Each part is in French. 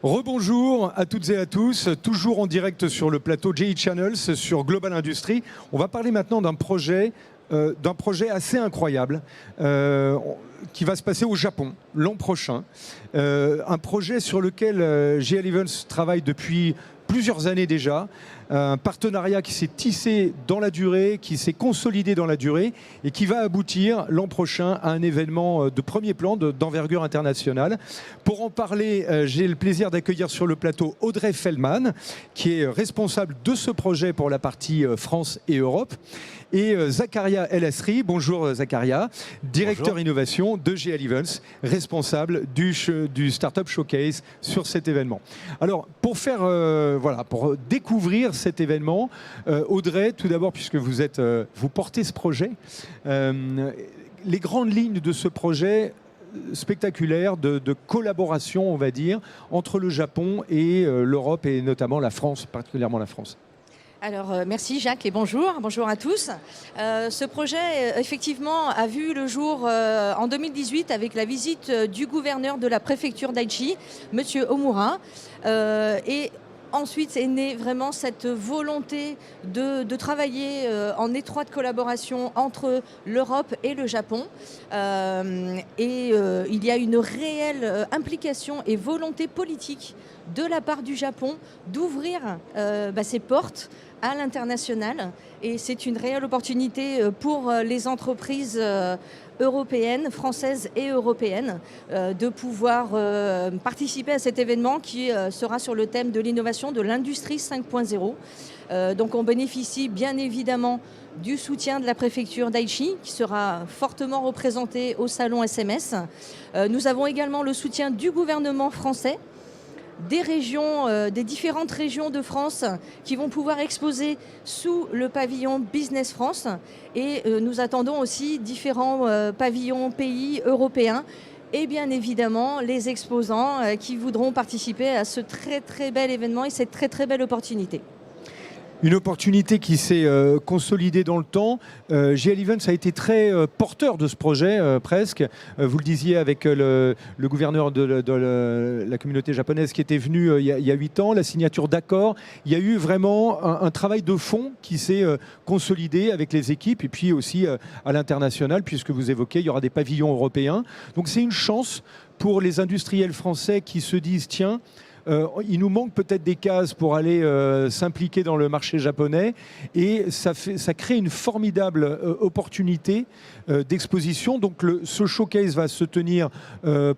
Rebonjour à toutes et à tous, toujours en direct sur le plateau GE Channels sur Global Industries. On va parler maintenant d'un projet assez incroyable qui va se passer au Japon l'an prochain. Un projet sur lequel GL Events travaille depuis plusieurs années déjà. Un partenariat qui s'est tissé dans la durée, qui s'est consolidé dans la durée et qui va aboutir l'an prochain à un événement de premier plan, d'envergure internationale. Pour en parler, j'ai le plaisir d'accueillir sur le plateau Audrey Feldman, qui est responsable de ce projet pour la partie France et Europe, et Zakaria El Asri. Bonjour Zakaria, directeur Bonjour. innovation de GL Events, responsable du Startup Showcase sur cet événement. Alors, pour découvrir cet événement, Audrey, tout d'abord, puisque vous portez ce projet, les grandes lignes de ce projet spectaculaire de collaboration, on va dire, entre le Japon et l'Europe et notamment la France, particulièrement la France. Alors, merci Jacques et bonjour à tous. Ce projet, effectivement, a vu le jour en 2018 avec la visite du gouverneur de la préfecture d'Aichi, Monsieur Omura. Et ensuite est née vraiment cette volonté de travailler en étroite collaboration entre l'Europe et le Japon. Il y a une réelle implication et volonté politique de la part du Japon d'ouvrir ses portes à l'international. Et c'est une réelle opportunité pour les entreprises européennes, françaises et européennes, de pouvoir participer à cet événement qui sera sur le thème de l'innovation de l'industrie 5.0. Donc on bénéficie bien évidemment du soutien de la préfecture d'Aichi qui sera fortement représentée au salon SMS. Nous avons également le soutien du gouvernement français, des régions, des différentes régions de France qui vont pouvoir exposer sous le pavillon Business France. Et nous attendons aussi différents pavillons pays européens et bien évidemment les exposants qui voudront participer à ce très très bel événement et cette très très belle opportunité. Une opportunité qui s'est consolidée dans le temps. GL Events a été très porteur de ce projet, presque. Vous le disiez avec le gouverneur de la communauté japonaise qui était venu il y a 8 ans, la signature d'accords. Il y a eu vraiment un travail de fond qui s'est consolidé avec les équipes et puis aussi à l'international, puisque vous évoquez, il y aura des pavillons européens. Donc c'est une chance pour les industriels français qui se disent, tiens, il nous manque peut-être des cases pour aller s'impliquer dans le marché japonais et ça crée une formidable opportunité d'exposition. Donc ce showcase va se tenir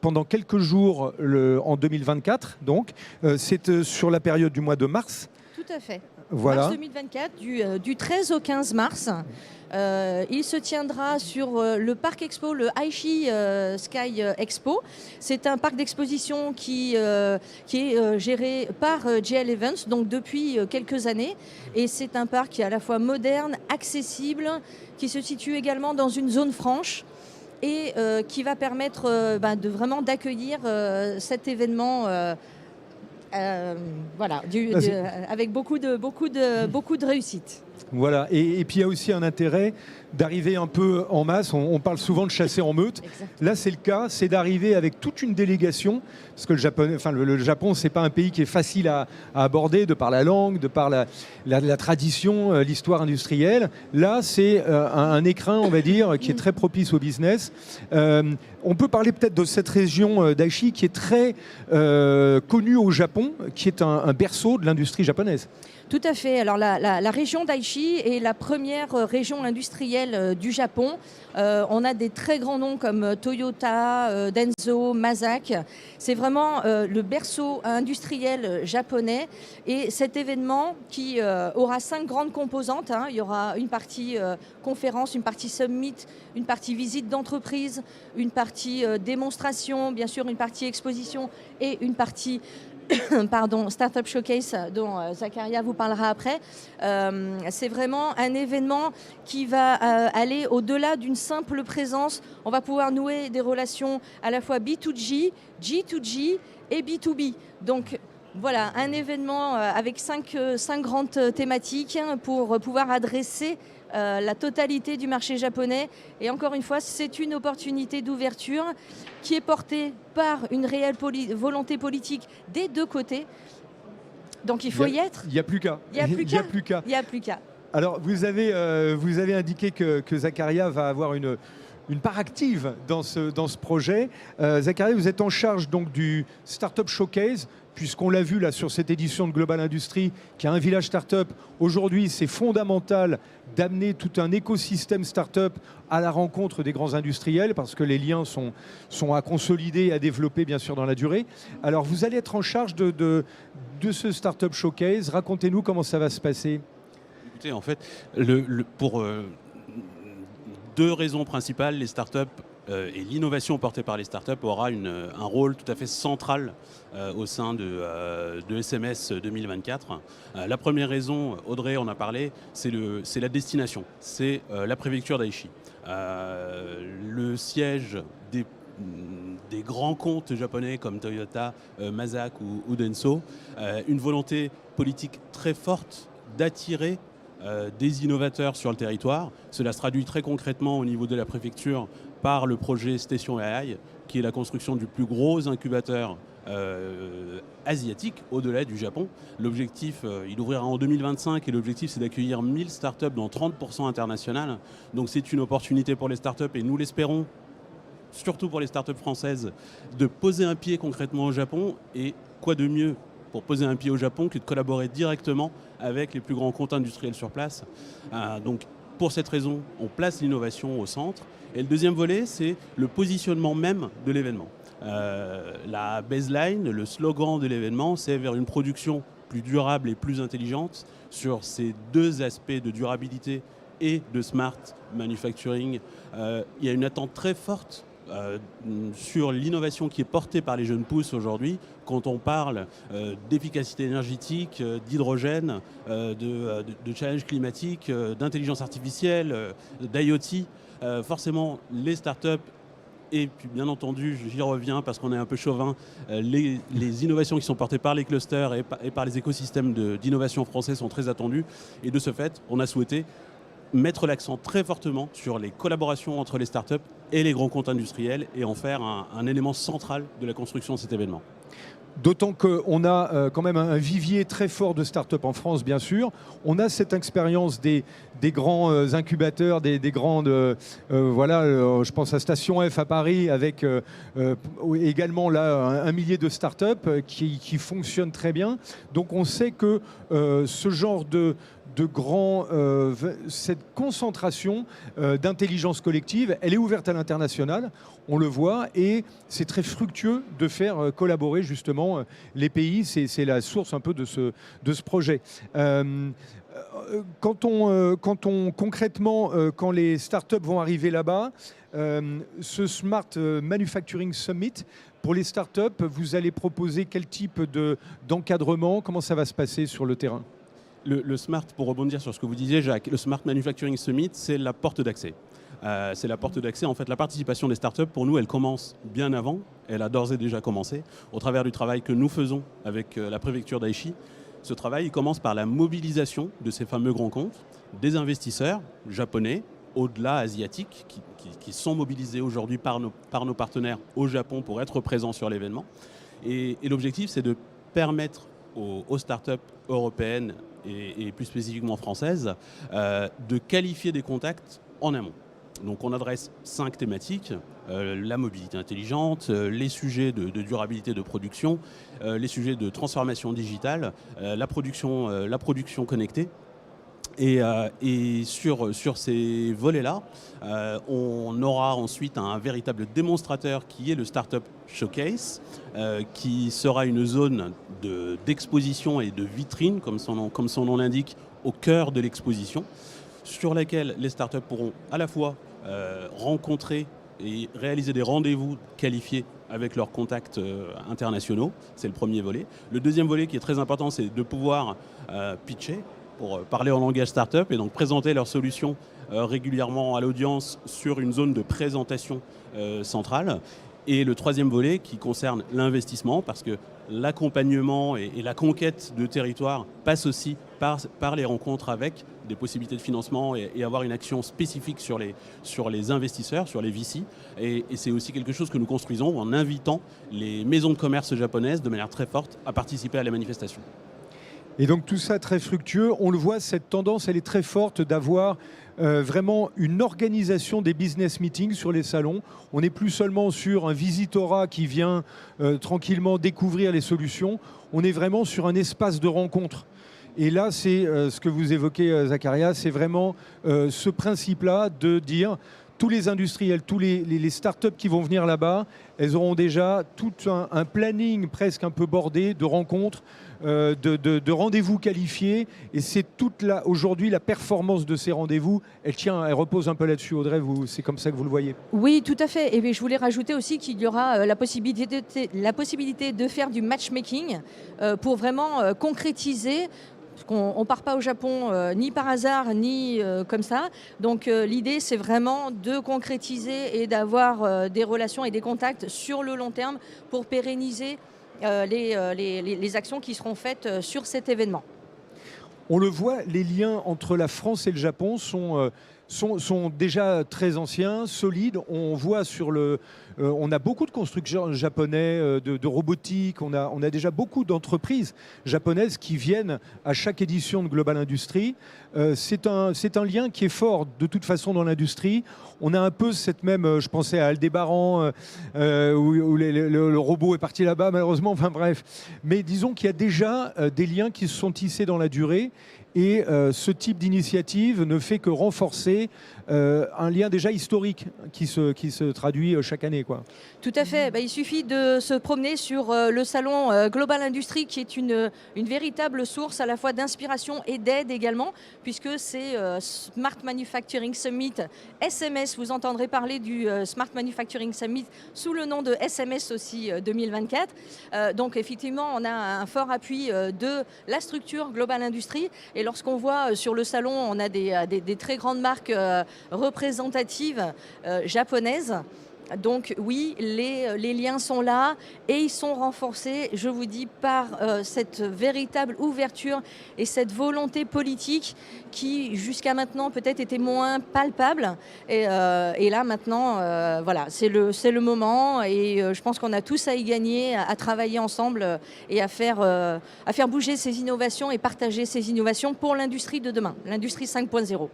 pendant quelques jours en 2024. Donc c'est sur la période du mois de mars. Tout à fait. Voilà. Mars 2024, du 13 au 15 mars. Il se tiendra sur le Parc Expo, le Aichi Sky Expo. C'est un parc d'exposition qui est géré par GL Events donc depuis quelques années. Et c'est un parc qui est à la fois moderne, accessible, qui se situe également dans une zone franche et qui va permettre de vraiment d'accueillir cet événement avec beaucoup de réussite. Voilà, et puis il y a aussi un intérêt d'arriver un peu en masse. On parle souvent de chasser en meute. Exactement. Là, c'est le cas, c'est d'arriver avec toute une délégation, parce que le Japon, c'est pas un pays qui est facile à aborder de par la langue, de par la tradition, l'histoire industrielle. Là, c'est un écrin, on va dire, qui est très propice au business. On peut parler peut-être de cette région d'Aichi qui est très connue au Japon, qui est un berceau de l'industrie japonaise. Tout à fait. Alors la région d'Aichi est la première région industrielle du Japon. On a des très grands noms comme Toyota, Denso, Mazak. C'est vraiment le berceau industriel japonais. Et cet événement qui aura 5 grandes composantes. Il y aura une partie conférence, une partie summit, une partie visite d'entreprise, une partie démonstration, bien sûr une partie exposition et une partie Startup Showcase dont Zakaria vous parlera après. C'est vraiment un événement qui va aller au-delà d'une simple présence. On va pouvoir nouer des relations à la fois B2G, G2G et B2B. Donc Voilà, un événement avec cinq grandes thématiques pour pouvoir adresser la totalité du marché japonais. Et encore une fois, c'est une opportunité d'ouverture qui est portée par une réelle volonté politique des deux côtés. Donc il faut y être. Il n'y a plus qu'à. Il n'y a plus Il y a qu'à. plus qu'à. Il n'y a plus qu'à. Alors, vous avez indiqué que Zakaria va avoir une part active dans ce projet. Zakaria, vous êtes en charge donc du Startup Showcase, puisqu'on l'a vu là sur cette édition de Global Industry, qui a un village startup. Aujourd'hui, c'est fondamental d'amener tout un écosystème startup à la rencontre des grands industriels, parce que les liens sont à consolider et à développer, bien sûr, dans la durée. Alors, vous allez être en charge de ce Startup Showcase. Racontez-nous comment ça va se passer. Écoutez, en fait, pour deux raisons principales, les startups et l'innovation portée par les startups aura un rôle tout à fait central au sein de SMS 2024. La première raison, Audrey en a parlé, c'est la destination, c'est la préfecture d'Aichi. Le siège des grands comptes japonais comme Toyota, Mazak ou Denso, une volonté politique très forte d'attirer des innovateurs sur le territoire. Cela se traduit très concrètement au niveau de la préfecture par le projet Station AI, qui est la construction du plus gros incubateur asiatique au-delà du Japon. L'objectif, il ouvrira en 2025 et l'objectif c'est d'accueillir 1000 startups dans 30% international. Donc c'est une opportunité pour les startups et nous l'espérons, surtout pour les startups françaises, de poser un pied concrètement au Japon. Et quoi de mieux pour poser un pied au Japon que de collaborer directement avec les plus grands comptes industriels sur place. Donc pour cette raison, on place l'innovation au centre. Et le deuxième volet, c'est le positionnement même de l'événement. La baseline, le slogan de l'événement, c'est vers une production plus durable et plus intelligente. Sur ces deux aspects de durabilité et de smart manufacturing, il y a une attente très forte sur l'innovation qui est portée par les jeunes pousses aujourd'hui, quand on parle d'efficacité énergétique, d'hydrogène, de challenge climatique, d'intelligence artificielle, d'IoT, forcément les startups et puis bien entendu, j'y reviens parce qu'on est un peu chauvin, les innovations qui sont portées par les clusters et par les écosystèmes d'innovation français sont très attendues. Et de ce fait, on a souhaité mettre l'accent très fortement sur les collaborations entre les startups et les grands comptes industriels et en faire un élément central de la construction de cet événement. D'autant qu'on a quand même un vivier très fort de start-up en France, bien sûr. On a cette expérience des grands incubateurs, des grandes... voilà, je pense à Station F à Paris, avec également là un millier de start-up qui fonctionnent très bien. Donc on sait que ce genre de cette concentration d'intelligence collective, elle est ouverte à l'international, on le voit, et c'est très fructueux de faire collaborer justement les pays, c'est la source un peu de ce projet. Concrètement, quand les startups vont arriver là-bas, ce Smart Manufacturing Summit, pour les startups, vous allez proposer quel type d'encadrement? Comment ça va se passer sur le terrain? Le Smart, pour rebondir sur ce que vous disiez, Jacques, le Smart Manufacturing Summit, c'est la porte d'accès. C'est la porte d'accès. En fait, la participation des startups, pour nous, elle commence bien avant. Elle a d'ores et déjà commencé au travers du travail que nous faisons avec la préfecture d'Aichi. Ce travail, il commence par la mobilisation de ces fameux grands comptes, des investisseurs japonais, au-delà asiatiques, qui sont mobilisés aujourd'hui par nos partenaires au Japon pour être présents sur l'événement. Et l'objectif, c'est de permettre aux startups européennes et plus spécifiquement françaises de qualifier des contacts en amont. Donc on adresse 5 thématiques, la mobilité intelligente, les sujets de durabilité de production, les sujets de transformation digitale, la production connectée. Et sur ces volets-là, on aura ensuite un véritable démonstrateur qui est le Startup Showcase, qui sera une zone d'exposition et de vitrine, comme son nom l'indique, au cœur de l'exposition, sur laquelle les startups pourront à la fois rencontrer et réaliser des rendez-vous qualifiés avec leurs contacts internationaux. C'est le premier volet. Le deuxième volet qui est très important, c'est de pouvoir pitcher, pour parler en langage startup et donc présenter leurs solutions régulièrement à l'audience sur une zone de présentation centrale. Et le troisième volet qui concerne l'investissement, parce que l'accompagnement et la conquête de territoire passe aussi par les rencontres avec des possibilités de financement et avoir une action spécifique sur les investisseurs, sur les VC. Et c'est aussi quelque chose que nous construisons en invitant les maisons de commerce japonaises de manière très forte à participer à la manifestation. Et donc tout ça très fructueux. On le voit, cette tendance, elle est très forte d'avoir vraiment une organisation des business meetings sur les salons. On n'est plus seulement sur un visitorat qui vient tranquillement découvrir les solutions. On est vraiment sur un espace de rencontre. Et là, c'est ce que vous évoquez, Zacharia, c'est vraiment ce principe-là de dire tous les industriels, tous les startups qui vont venir là-bas, elles auront déjà tout un planning presque un peu bordé de rencontres, de rendez-vous qualifiés. Et c'est aujourd'hui la performance de ces rendez-vous. Elle repose un peu là-dessus, Audrey. C'est comme ça que vous le voyez. Oui, tout à fait. Et je voulais rajouter aussi qu'il y aura la possibilité de faire du matchmaking pour vraiment concrétiser. On ne part pas au Japon ni par hasard, ni comme ça. Donc l'idée, c'est vraiment de concrétiser et d'avoir des relations et des contacts sur le long terme pour pérenniser les actions qui seront faites sur cet événement. On le voit, les liens entre la France et le Japon sont déjà très anciens, solides. On voit on a beaucoup de constructeurs japonais, de robotique. On a déjà beaucoup d'entreprises japonaises qui viennent à chaque édition de Global Industry. C'est un lien qui est fort de toute façon dans l'industrie. On a un peu cette même, je pensais à Aldébaran, où le robot est parti là-bas malheureusement, enfin bref. Mais disons qu'il y a déjà des liens qui se sont tissés dans la durée. Et ce type d'initiative ne fait que renforcer un lien déjà historique qui se traduit chaque année, quoi. Tout à fait. Il suffit de se promener sur le salon Global Industry, qui est une véritable source à la fois d'inspiration et d'aide également, puisque c'est Smart Manufacturing Summit SMS. Vous entendrez parler du Smart Manufacturing Summit sous le nom de SMS aussi 2024. Donc effectivement, on a un fort appui de la structure Global Industry. Et lorsqu'on voit sur le salon, on a des très grandes marques représentatives japonaises. Donc oui, les liens sont là et ils sont renforcés, je vous dis, par cette véritable ouverture et cette volonté politique qui, jusqu'à maintenant, peut-être était moins palpable. Et là, maintenant, voilà, c'est le moment et je pense qu'on a tous à y gagner, à travailler ensemble et à faire bouger ces innovations et partager ces innovations pour l'industrie de demain, l'industrie 5.0.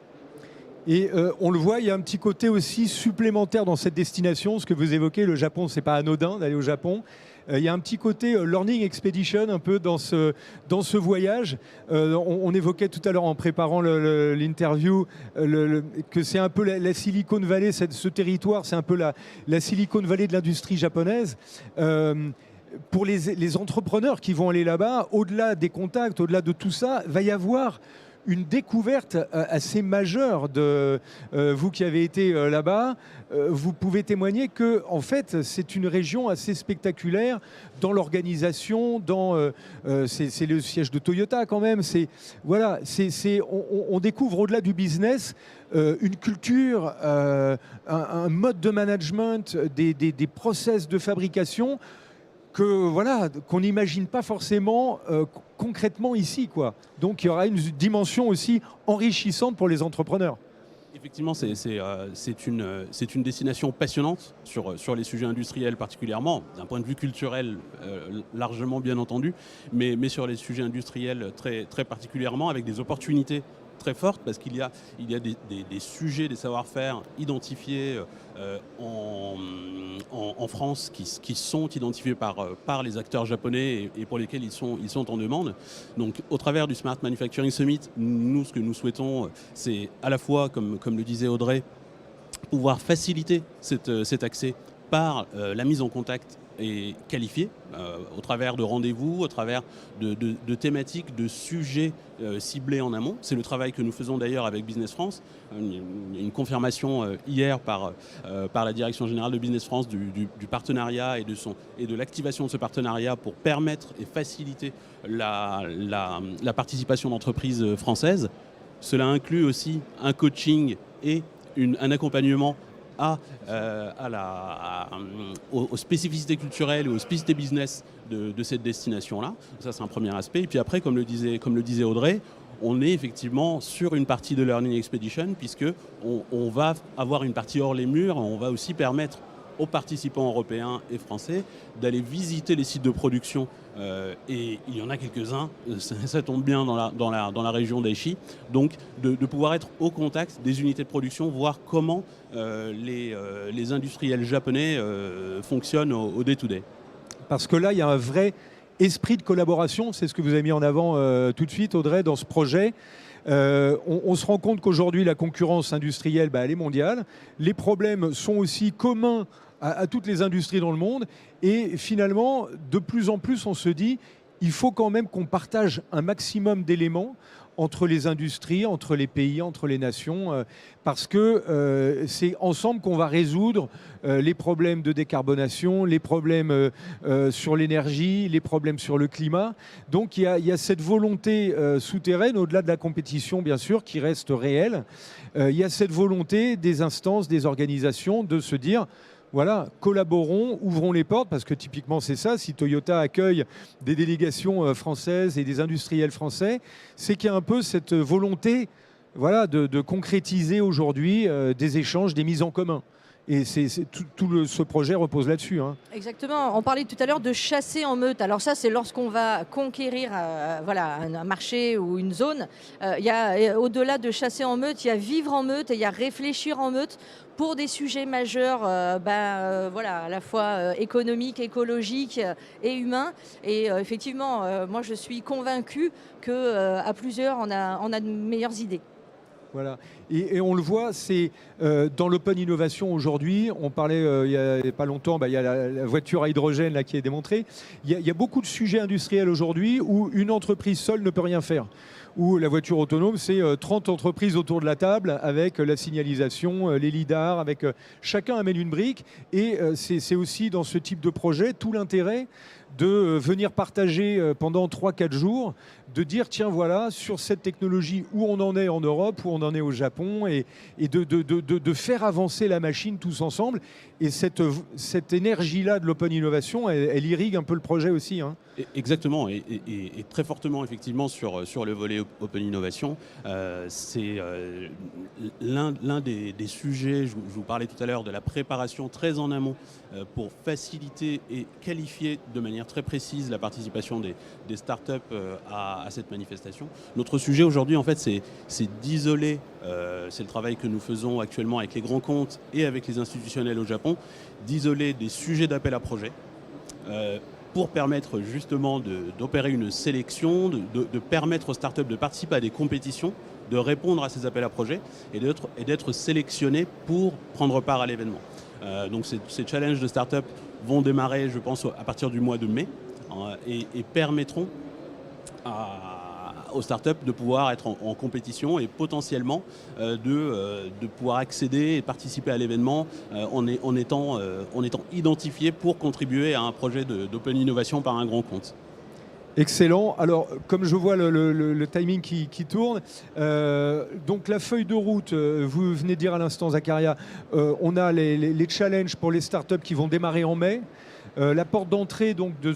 Et on le voit, il y a un petit côté aussi supplémentaire dans cette destination. Ce que vous évoquez, le Japon, c'est pas anodin d'aller au Japon. Il y a un petit côté learning expedition un peu dans ce voyage. On évoquait tout à l'heure en préparant l'interview que c'est un peu la Silicon Valley, ce territoire, c'est un peu la Silicon Valley de l'industrie japonaise. Pour les entrepreneurs qui vont aller là-bas, au-delà des contacts, au-delà de tout ça, va y avoir une découverte assez majeure de vous qui avez été là-bas. Vous pouvez témoigner que, en fait, c'est une région assez spectaculaire dans l'organisation. C'est le siège de Toyota quand même. On découvre au-delà du business une culture, un mode de management, des process de fabrication qu'on n'imagine pas forcément concrètement ici, quoi. Donc il y aura une dimension aussi enrichissante pour les entrepreneurs. Effectivement, c'est une destination passionnante sur les sujets industriels particulièrement, d'un point de vue culturel largement bien entendu, mais sur les sujets industriels très, très particulièrement, avec des opportunités très forte parce qu'il y a des sujets, des savoir-faire identifiés en France qui sont identifiés par les acteurs japonais et pour lesquels ils sont en demande. Donc au travers du Smart Manufacturing Summit, nous ce que nous souhaitons, c'est à la fois, comme le disait Audrey, pouvoir faciliter cet accès par la mise en contact et qualifié au travers de rendez-vous, au travers de thématiques, de sujets ciblés en amont. C'est le travail que nous faisons d'ailleurs avec Business France. Une confirmation hier par la Direction Générale de Business France du partenariat et de l'activation de ce partenariat pour permettre et faciliter la participation d'entreprises françaises. Cela inclut aussi un coaching et un accompagnement aux spécificités culturelles et aux spécificités business de cette destination-là. Ça, c'est un premier aspect. Et puis après, comme le disait Audrey, on est effectivement sur une partie de Learning Expedition, puisqu'on va avoir une partie hors les murs. On va aussi permettre aux participants européens et français d'aller visiter les sites de production. Et il y en a quelques-uns, ça tombe bien dans la région d'Aichi. Donc de pouvoir être au contact des unités de production, voir comment les industriels japonais fonctionnent au day-to-day. Parce que là, il y a un vrai esprit de collaboration, c'est ce que vous avez mis en avant tout de suite, Audrey, dans ce projet. On se rend compte qu'aujourd'hui, la concurrence industrielle, elle est mondiale. Les problèmes sont aussi communs à toutes les industries dans le monde. Et finalement, de plus en plus, on se dit, il faut quand même qu'on partage un maximum d'éléments entre les industries, entre les pays, entre les nations, parce que c'est ensemble qu'on va résoudre les problèmes de décarbonation, les problèmes sur l'énergie, les problèmes sur le climat. Donc il y a cette volonté souterraine, au-delà de la compétition bien sûr, qui reste réelle. Il y a cette volonté des instances, des organisations de se dire, voilà, collaborons, ouvrons les portes, parce que typiquement c'est ça, si Toyota accueille des délégations françaises et des industriels français, c'est qu'il y a un peu cette volonté de concrétiser aujourd'hui des échanges, des mises en commun. Et ce projet repose là-dessus. Hein. Exactement. On parlait tout à l'heure de chasser en meute. Alors ça, c'est lorsqu'on va conquérir un marché ou une zone. Au-delà de chasser en meute, il y a vivre en meute et il y a réfléchir en meute pour des sujets majeurs, à la fois économiques, écologiques et humains. Et effectivement, moi, je suis convaincue qu'à plusieurs, on a de meilleures idées. Voilà. Et on le voit, c'est dans l'open innovation aujourd'hui, on parlait il n'y a pas longtemps, il y a la voiture à hydrogène là, qui est démontrée. Il y a beaucoup de sujets industriels aujourd'hui où une entreprise seule ne peut rien faire. Où la voiture autonome, c'est 30 entreprises autour de la table avec la signalisation, les lidars, avec chacun amène une brique. Et c'est aussi dans ce type de projet tout l'intérêt de venir partager pendant 3-4 jours, de dire tiens voilà, sur cette technologie où on en est en Europe, où on en est au Japon, et de faire avancer la machine tous ensemble. Et cette énergie-là de l'open innovation, elle irrigue un peu le projet aussi. Hein. Exactement, et très fortement effectivement sur le volet Open Innovation. C'est l'un des sujets, je vous parlais tout à l'heure de la préparation très en amont pour faciliter et qualifier de manière très précise la participation des startups à cette manifestation. Notre sujet aujourd'hui en fait c'est d'isoler, c'est le travail que nous faisons actuellement avec les grands comptes et avec les institutionnels au Japon, d'isoler des sujets d'appel à projet pour permettre justement d'opérer une sélection, de permettre aux startups de participer à des compétitions, de répondre à ces appels à projets et d'être sélectionnés pour prendre part à l'événement. Donc ces challenges de startups vont démarrer, je pense, à partir du mois de mai et permettront aux startups de pouvoir être en compétition et potentiellement de pouvoir accéder et participer à l'événement en étant identifiés pour contribuer à un projet d'open innovation par un grand compte. Excellent. Alors, comme je vois le timing qui tourne, donc la feuille de route, vous venez de dire à l'instant, Zacharia, on a les challenges pour les startups qui vont démarrer en mai. La porte d'entrée donc, de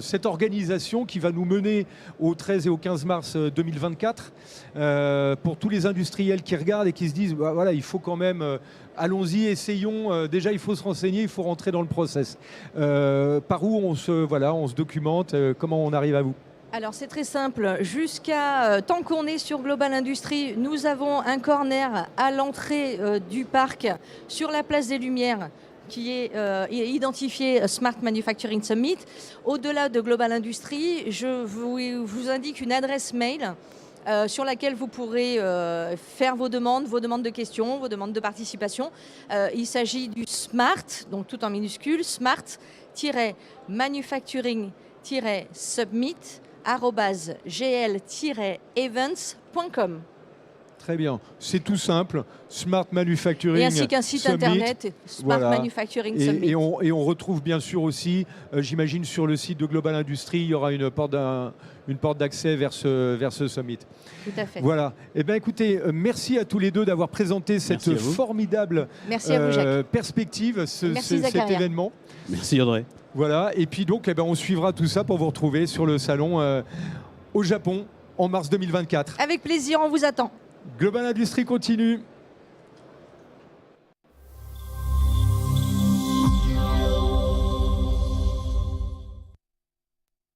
cette organisation qui va nous mener au 13 et au 15 mars 2024 pour tous les industriels qui regardent et qui se disent voilà, il faut quand même, allons-y, essayons, déjà il faut se renseigner, il faut rentrer dans le process. Par où on se documente, comment on arrive à vous ? Alors c'est très simple, tant qu'on est sur Global Industries, nous avons un corner à l'entrée du parc sur la place des Lumières qui est identifié Smart Manufacturing Summit. Au-delà de Global Industries, je vous indique une adresse mail sur laquelle vous pourrez faire vos demandes de questions, vos demandes de participation. Il s'agit du SMART, donc tout en minuscule, smart-manufacturing-summit@gl-events.com. Très bien. C'est tout simple. Smart Manufacturing Et ainsi qu'un site Summit. internet, Smart Voilà. Manufacturing Summit. Et on retrouve bien sûr aussi, j'imagine sur le site de Global Industries, il y aura une porte d'accès vers ce summit. Tout à fait. Voilà. Eh bien écoutez, merci à tous les deux d'avoir présenté cette Merci à vous. formidable Merci à vous, Jacques. perspective, Merci, cet Zacharia. événement. Merci Audrey. Voilà. Et puis donc, on suivra tout ça pour vous retrouver sur le salon au Japon en mars 2024. Avec plaisir, on vous attend. Global Industries continue.